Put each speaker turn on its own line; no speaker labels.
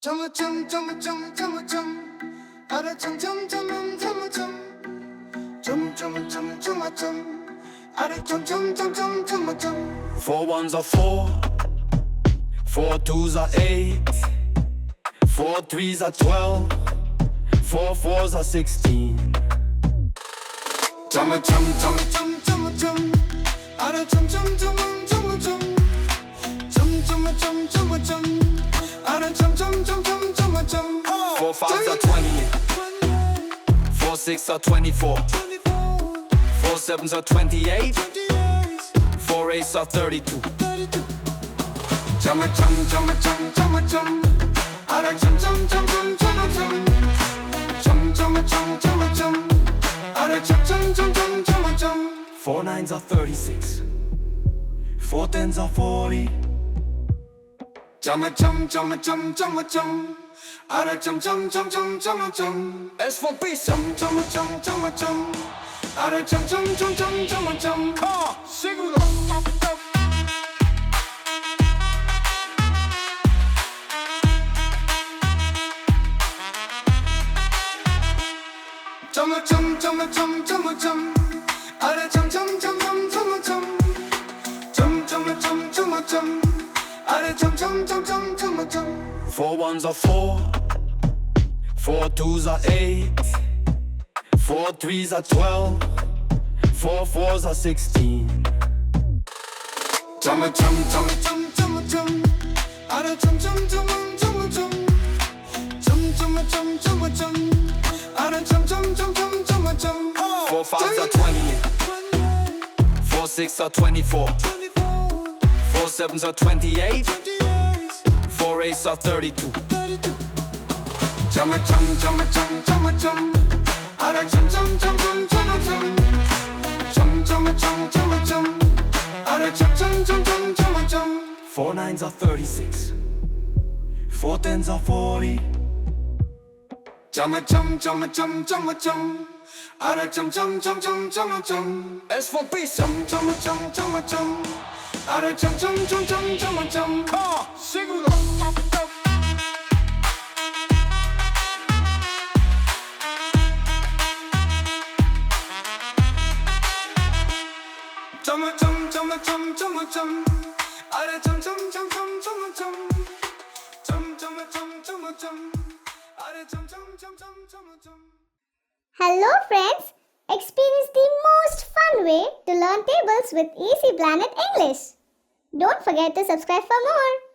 Chum chum chum chum chum chum, ara chum chum chum chum chum, chum chum chum chum chum, ara chum chum chum chum chum chum.
4 ones are 4, 4 twos are 8, 4 threes are 12, 4 fours are 16.
Chum chum chum chum chum chum, ara chum chum chum chum chum, chum chum chum chum chum, ara chum chum chum chum chum chum.
4 fives are 28, 4 sixes are 24, 4 sevens are 28, 4 eights are 32.
Chum chum chum chum chum chum, ara chum chum chum chum chum chum, chum chum chum chum chum, ara chum chum chum chum chum chum.
4 nines are 36, 4 tens are 40,
Chum chum chum chum chum chum, ara chum chum chum chum chum chum.
S for peace.
Chum chum chum chum chum, ara chum chum chum chum chum chum.
Come on, sing with
Chum chum chum chum chum chum, ara chum chum chum chum chum chum, chum chum chum chum chum, ara chum chum chum chum chum chum.
4 ones are 4, 4 twos are 8, 4 threes are 12, 4 fours are 16.
Chum chum chum chum chum chum, ara chum chum chum chum chum, chum chum chum chum chum, ara chum chum chum chum chum chum.
4 fives are 28, 4 sixes are 24, 4 sevens are 28, 4 eights are 32.
Chum chum chum chum chum chum, ara chum chum chum chum chum chum, chum chum chum chum chum, ara chum chum chum chum chum chum.
4 nines are 36, 4 tens are 40,
Chum chum chum chum chum chum, ara chum chum chum chum chum chum.
S for peace.
Chum chum chum chum chum, ara chum chum chum chum chum chum.
Come on, sing with us.
Chum chum chum chum chum chum, ara chum chum chum chum chum chum, chum chum chum chum chum, ara chum chum chum chum chum chum.
Hello friends! Experience the most fun way to learn tables with Easy Planet English. Don't forget to subscribe for more.